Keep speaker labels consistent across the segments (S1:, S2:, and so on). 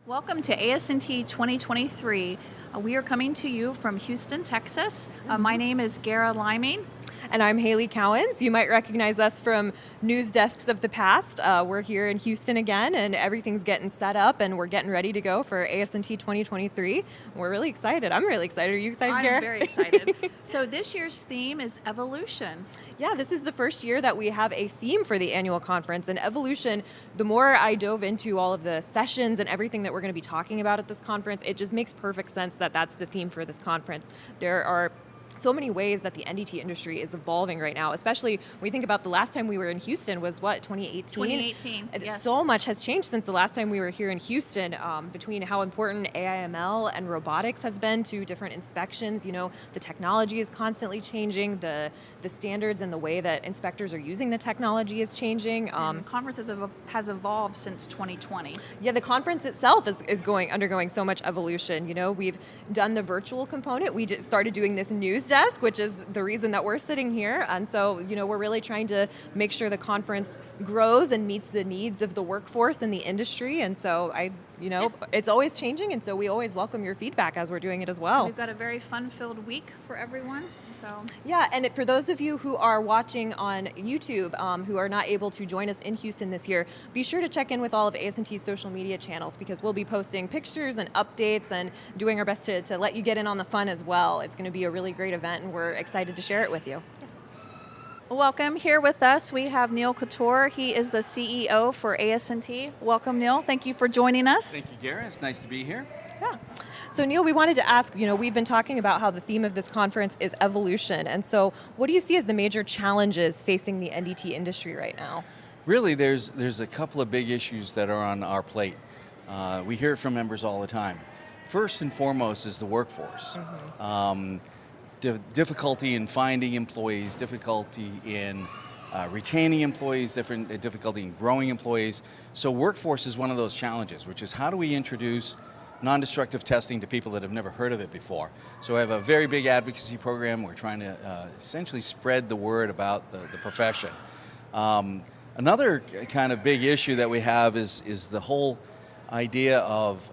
S1: Welcome to ASNT 2023. We are coming to you from Houston, Texas. My name is Garra.
S2: And I'm Haley Cowans. You might recognize us from news desks of the past. We're here in Houston again, and everything's getting set up, and we're getting ready to go for ASNT 2023. We're really excited. I'm really excited. Are you excited, Garra?
S1: I'm very excited. So this year's theme is evolution.
S2: Yeah, this is the first year that we have a theme for the annual conference. And evolution, the more I dove into all of the sessions and everything that we're going to be talking about at this conference, it just makes perfect sense that that's the theme for this conference. There are so many ways that the NDT industry is evolving right now, especially when we think about the last time we were in Houston was what, 2018?
S1: 2018, yes.
S2: So much has changed since the last time we were here in Houston, between how important AI/ML and robotics has been to different inspections. You know, the technology is constantly changing, the standards and the way that inspectors are using the technology is changing.
S1: Conferences has evolved since 2020.
S2: Yeah, the conference itself is undergoing so much evolution. You know, we've done the virtual component. We started doing this news desk, which is the reason that we're sitting here. And so, you know, we're really trying to make sure the conference grows and meets the needs of the workforce in the industry. And so it's always changing. And so we always welcome your feedback as we're doing it as well.
S1: We've got a very fun-filled week for everyone.
S2: Yeah, and for those of you who are watching on YouTube, who are not able to join us in Houston this year, be sure to check in with all of ASNT's social media channels, because we'll be posting pictures and updates and doing our best to let you get in on the fun as well. It's going to be a really great event, and we're excited to share it with you.
S1: Yes. Welcome. Here with us, we have Neil Couture. He is the CEO for ASNT. Welcome, Neil. Thank you for joining us.
S3: Thank you, Garra. It's nice to be here.
S2: Yeah. So Neil, we wanted to ask, we've been talking about how the theme of this conference is evolution. And so what do you see as the major challenges facing the NDT industry right now?
S3: Really, there's a couple of big issues that are on our plate. We hear it from members all the time. First and foremost is the workforce. Difficulty in finding employees, difficulty in retaining employees, difficulty in growing employees. So workforce is one of those challenges, which is how do we introduce non-destructive testing to people that have never heard of it before. So we have a very big advocacy program. We're trying to essentially spread the word about the profession. Another kind of big issue that we have is the whole idea of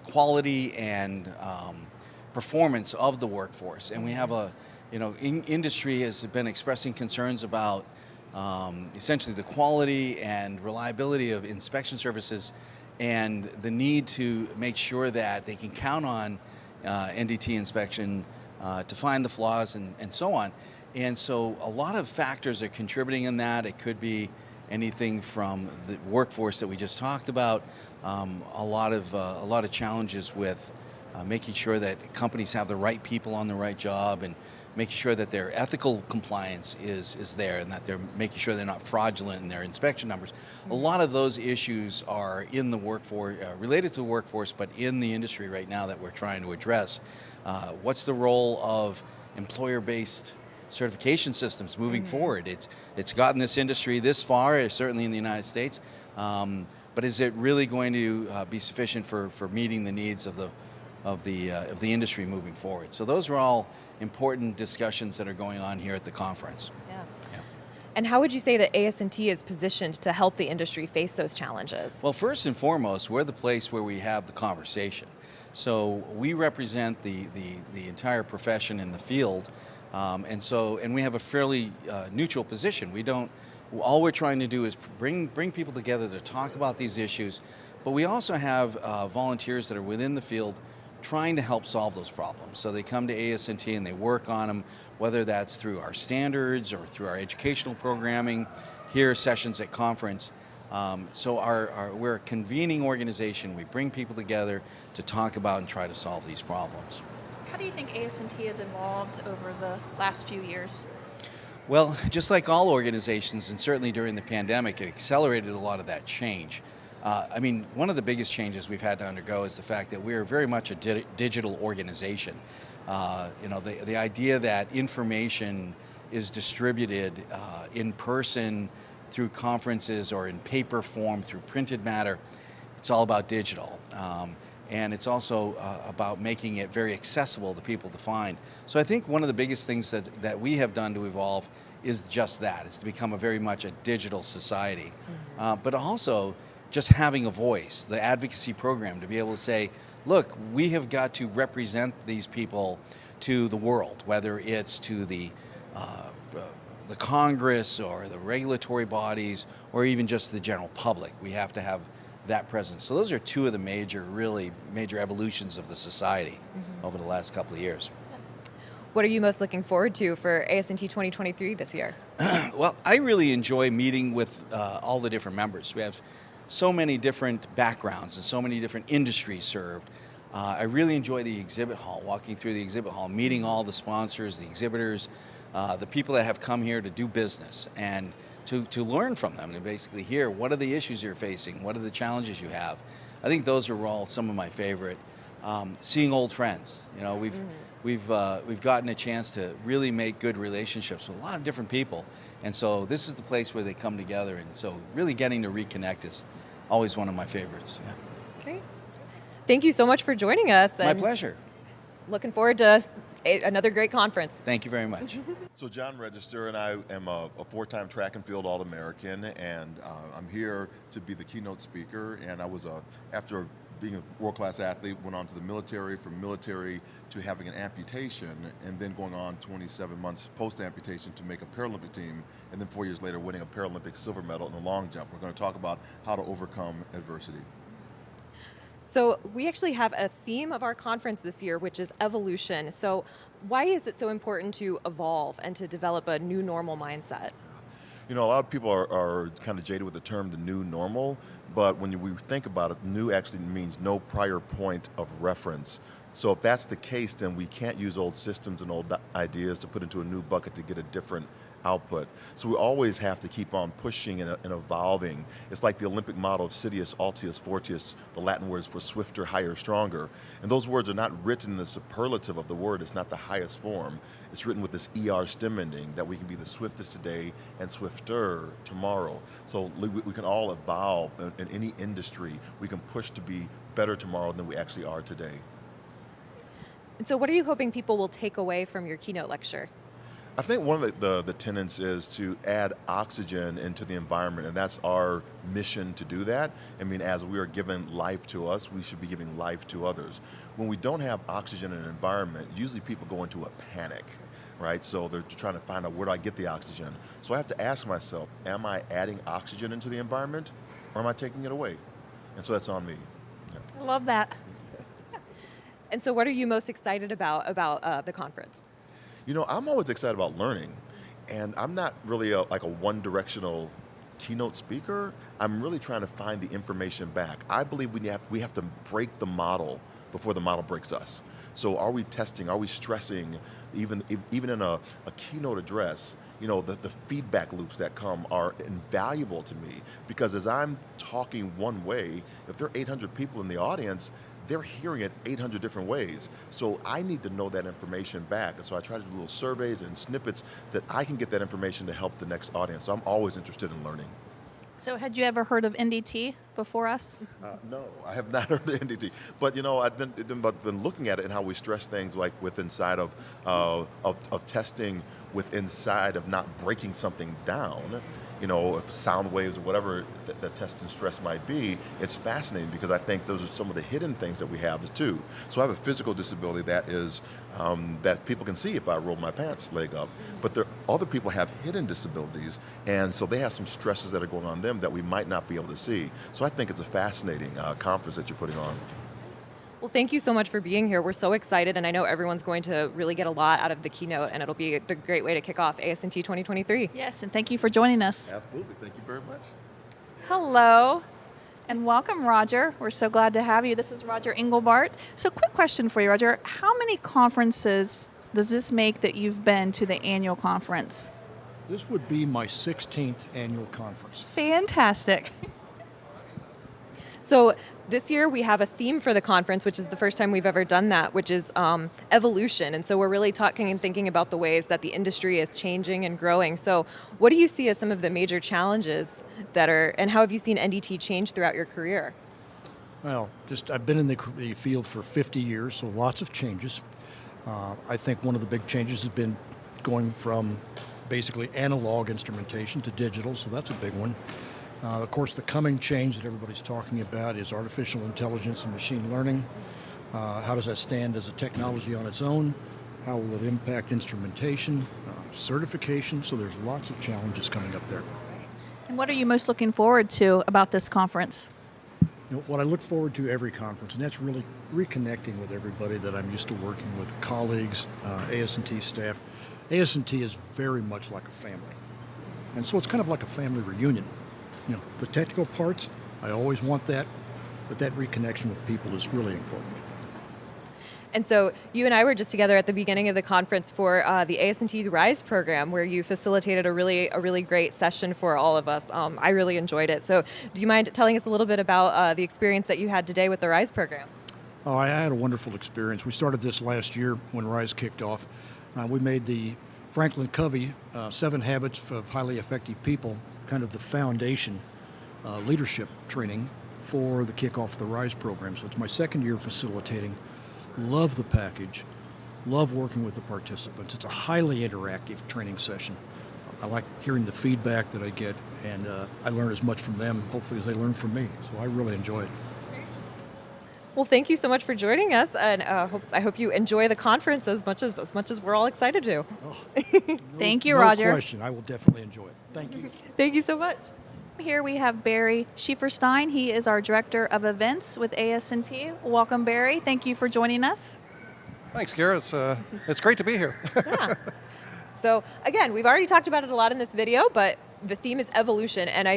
S3: quality and performance of the workforce. And we have industry has been expressing concerns about essentially the quality and reliability of inspection services, and the need to make sure that they can count on NDT inspection to find the flaws and so on. And so a lot of factors are contributing in that. It could be anything from the workforce that we just talked about, a lot of challenges with making sure that companies have the right people on the right job, and making sure that their ethical compliance is there, and that they're making sure they're not fraudulent in their inspection numbers. A lot of those issues are in the workforce, related to the workforce, but in the industry right now that we're trying to address. What's the role of employer-based certification systems moving forward? It's gotten this industry this far, certainly in the United States, but is it really going to be sufficient for meeting the needs of the industry moving forward? So those are all important discussions that are going on here at the conference.
S2: Yeah. And how would you say that ASNT is positioned to help the industry face those challenges?
S3: Well, first and foremost, we're the place where we have the conversation. So we represent the entire profession in the field, and we have a fairly neutral position. All we're trying to do is bring people together to talk about these issues, but we also have volunteers that are within the field trying to help solve those problems. So they come to ASNT and they work on them, whether that's through our standards or through our educational programming, here sessions at conference. So we're a convening organization. We bring people together to talk about and try to solve these problems.
S1: How do you think ASNT has evolved over the last few years?
S3: Well, just like all organizations, and certainly during the pandemic, it accelerated a lot of that change. One of the biggest changes we've had to undergo is the fact that we are very much a digital organization. The idea that information is distributed in person through conferences or in paper form through printed matter, it's all about digital. And it's also about making it very accessible to people to find. So I think one of the biggest things that we have done to evolve is just that, is to become a very much a digital society. But also just having a voice, the advocacy program, to be able to say, look, we have got to represent these people to the world, whether it's to the Congress or the regulatory bodies or even just the general public. We have to have that presence. So those are two of the really major evolutions of the society over the last couple of years.
S2: What are you most looking forward to for ASNT 2023 this year?
S3: Well, I really enjoy meeting with all the different members. We have so many different backgrounds and so many different industries served. I really enjoy the exhibit hall, walking through the exhibit hall, meeting all the sponsors, the exhibitors, the people that have come here to do business, and to learn from them, to basically hear what are the issues you're facing, what are the challenges you have. I think those are all some of my favorite. Seeing old friends, we've gotten a chance to really make good relationships with a lot of different people, and so this is the place where they come together, and so really getting to reconnect is always one of my favorites. Yeah.
S2: Great. Thank you so much for joining us.
S3: My pleasure.
S2: Looking forward to another great conference.
S3: Thank you very much.
S4: So John Register, and I am a four-time track and field All-American, and I'm here to be the keynote speaker. And I was, after being a world-class athlete, went on to the military, from military to having an amputation, and then going on 27 months post-amputation to make a Paralympic team, and then 4 years later winning a Paralympic silver medal in the long jump. We're going to talk about how to overcome adversity.
S2: So we actually have a theme of our conference this year, which is evolution. So why is it so important to evolve and to develop a new normal mindset?
S4: You know, a lot of people are kind of jaded with the term the new normal, but when we think about it, new actually means no prior point of reference. So if that's the case, then we can't use old systems and old ideas to put into a new bucket to get a different output. So we always have to keep on pushing and evolving. It's like the Olympic model of Citius, Altius, Fortius, the Latin words for swifter, higher, stronger. And those words are not written in the superlative of the word. It's not the highest form. It's written with this ER stem ending, that we can be the swiftest today and swifter tomorrow. So we can all evolve in any industry. We can push to be better tomorrow than we actually are today.
S2: And so what are you hoping people will take away from your keynote lecture?
S4: I think one of the tenets is to add oxygen into the environment, and that's our mission to do that. I mean, as we are given life to us, we should be giving life to others. When we don't have oxygen in an environment, usually people go into a panic, right? So they're trying to find out, where do I get the oxygen? So I have to ask myself, am I adding oxygen into the environment, or am I taking it away? And so that's on me. Yeah.
S1: I love that.
S2: And so what are you most excited about the conference?
S4: You know, I'm always excited about learning, and I'm not really like a one-directional keynote speaker. I'm really trying to find the information back. I believe we have to break the model before the model breaks us. So are we testing, are we stressing, even in a keynote address, you know, the feedback loops that come are invaluable to me, because as I'm talking one way, if there are 800 people in the audience, they're hearing it 800 different ways. So I need to know that information back. And so I try to do little surveys and snippets that I can get that information to help the next audience. So I'm always interested in learning.
S1: So had you ever heard of NDT before us?
S4: No, I have not heard of NDT. But you know, I've been looking at it and how we stress things like with inside of testing, with inside of not breaking something down. You know, if sound waves or whatever the test and stress might be, it's fascinating, because I think those are some of the hidden things that we have too. So I have a physical disability that is that people can see if I roll my pants leg up, but other people have hidden disabilities, and so they have some stresses that are going on them that we might not be able to see. So I think it's a fascinating conference that you're putting on.
S2: Well, thank you so much for being here. We're so excited, and I know everyone's going to really get a lot out of the keynote, and it'll be a great way to kick off ASNT 2023.
S1: Yes, and thank you for joining us.
S4: Absolutely. Thank you very much.
S1: Hello, and welcome, Roger. We're so glad to have you. This is Roger Engelbart. So quick question for you, Roger. How many conferences does this make that you've been to the annual conference?
S5: This would be my 16th annual conference.
S1: Fantastic.
S2: So this year we have a theme for the conference, which is the first time we've ever done that, which is evolution. And so we're really talking and thinking about the ways that the industry is changing and growing. So what do you see as some of the major challenges and how have you seen NDT change throughout your career?
S5: Well, I've been in the field for 50 years, so lots of changes. I think one of the big changes has been going from basically analog instrumentation to digital, so that's a big one. Of course, the coming change that everybody's talking about is artificial intelligence and machine learning. How does that stand as a technology on its own? How will it impact instrumentation, certification? So there's lots of challenges coming up there.
S1: And what are you most looking forward to about this conference?
S5: What I look forward to every conference, and that's really reconnecting with everybody that I'm used to working with, colleagues, ASNT staff. ASNT is very much like a family. And so it's kind of like a family reunion. The technical parts, I always want that, but that reconnection with people is really important.
S2: And so you and I were just together at the beginning of the conference for the ASNT Rise program, where you facilitated a really great session for all of us. I really enjoyed it. So do you mind telling us a little bit about the experience that you had today with the Rise program?
S5: Oh, I had a wonderful experience. We started this last year when Rise kicked off. We made the Franklin Covey 7 Habits of Highly Effective People kind of the foundation leadership training for the kickoff of the Rise program. So it's my second year facilitating. Love the package, love working with the participants. It's a highly interactive training session. I like hearing the feedback that I get, and I learn as much from them, hopefully, as they learn from me. So I really enjoy it.
S2: Well, thank you so much for joining us, and I hope you enjoy the conference as much as we're all excited to.
S1: Thank you,
S5: No
S1: Roger.
S5: question. I will definitely enjoy it. Thank you.
S2: Thank you so much.
S1: Here we have Barry Schieferstein. He is our Director of Events with ASNT. Welcome, Barry. Thank you for joining us.
S6: Thanks, Garra. It's great to be here.
S2: Yeah. So again, we've already talked about it a lot in this video, but the theme is evolution, and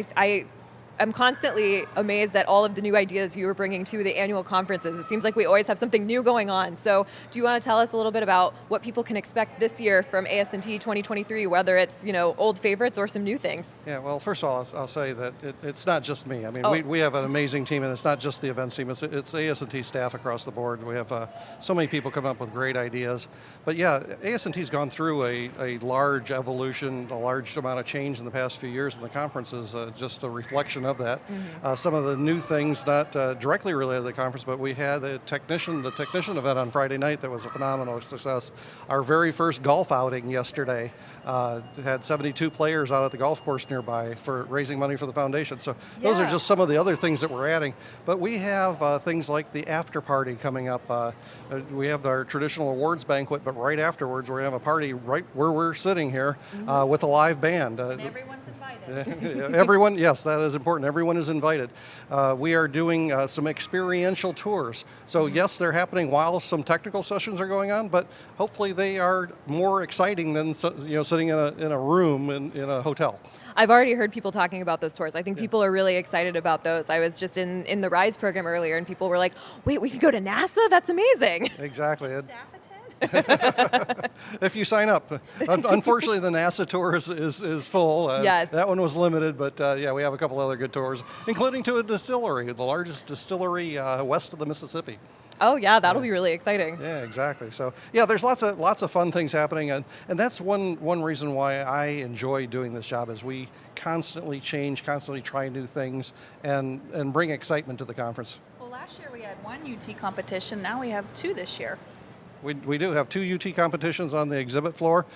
S2: I'm constantly amazed at all of the new ideas you are bringing to the annual conferences. It seems like we always have something new going on. So do you want to tell us a little bit about what people can expect this year from ASNT 2023, whether it's old favorites or some new things?
S6: Yeah, well, first of all, I'll say that it's not just me. I mean, we have an amazing team, and it's not just the events team. It's ASNT staff across the board. We have so many people coming up with great ideas. But yeah, ASNT's gone through a large evolution, a large amount of change in the past few years, and the conference is just a reflection of that. Mm-hmm. Some of the new things, not directly related to the conference, but we had the technician event on Friday night that was a phenomenal success. Our very first golf outing yesterday had 72 players out at the golf course nearby for raising money for the foundation. So those are just some of the other things that we're adding. But we have things like the after party coming up. We have our traditional awards banquet, but right afterwards we're going to have a party right where we're sitting here with a live band.
S1: And everyone's invited.
S6: Everyone, yes, that is important. Everyone is invited. We are doing some experiential tours. So yes, they're happening while some technical sessions are going on, but hopefully they are more exciting than sitting in a room in a hotel.
S2: I've already heard people talking about those tours. I think people are really excited about those. I was just in the RISE program earlier, and people were like, wait, we can go to NASA? That's amazing.
S6: Exactly.
S1: Staff attend?
S6: If you sign up. Unfortunately, the NASA tour is full.
S2: Yes.
S6: That one was limited, but yeah, we have a couple other good tours, including to a distillery, the largest distillery west of the Mississippi.
S2: Oh yeah, that'll be really exciting.
S6: Yeah, exactly. So yeah, there's lots of fun things happening, and that's one reason why I enjoy doing this job is we constantly change, constantly try new things, and bring excitement to the conference.
S1: Well, last year we had one UT competition. Now we have 2 this year.
S6: We do have 2 UT competitions on the exhibit floor.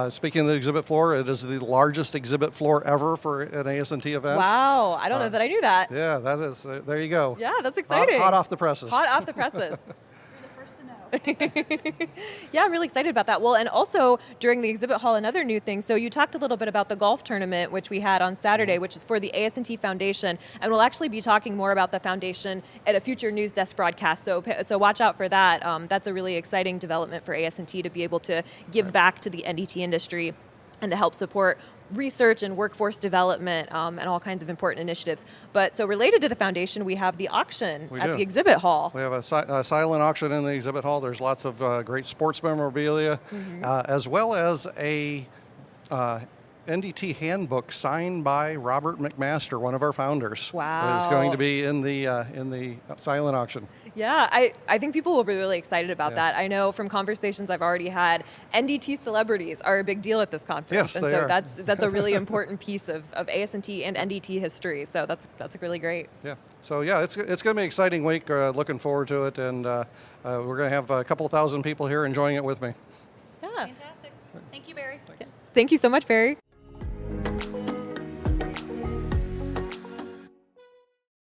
S6: Speaking of the exhibit floor, it is the largest exhibit floor ever for an ASNT event.
S2: Wow, I don't know that I knew that.
S6: Yeah, that is, there you go.
S2: Yeah, that's exciting.
S6: Hot off the presses.
S2: Hot off the presses.
S1: You're the first to know.
S2: Yeah, I'm really excited about that. Well, and also during the exhibit hall, another new thing. So you talked a little bit about the golf tournament, which we had on Saturday, which is for the ASNT Foundation. And we'll actually be talking more about the foundation at a future news desk broadcast. So watch out for that. That's a really exciting development for ASNT to be able to give back to the NDT industry and to help support research and workforce development and all kinds of important initiatives. But so related to the foundation, we have the auction at the exhibit hall.
S6: We have a silent auction in the exhibit hall. There's lots of great sports memorabilia, as well as a NDT handbook signed by Robert McMaster, one of our founders.
S2: Wow.
S6: Is going to be in the silent auction.
S2: Yeah, I think people will be really excited about that. I know from conversations I've already had, NDT celebrities are a big deal at this conference.
S6: Yes,
S2: and
S6: they
S2: so
S6: are.
S2: that's a really important piece of ASNT and NDT history. So that's really great.
S6: Yeah. So yeah, it's going to be an exciting week. Looking forward to it, and we're going to have a couple thousand people here enjoying it with me.
S2: Yeah.
S1: Fantastic. Thank you, Barry.
S2: Yes. Thank you so much, Barry.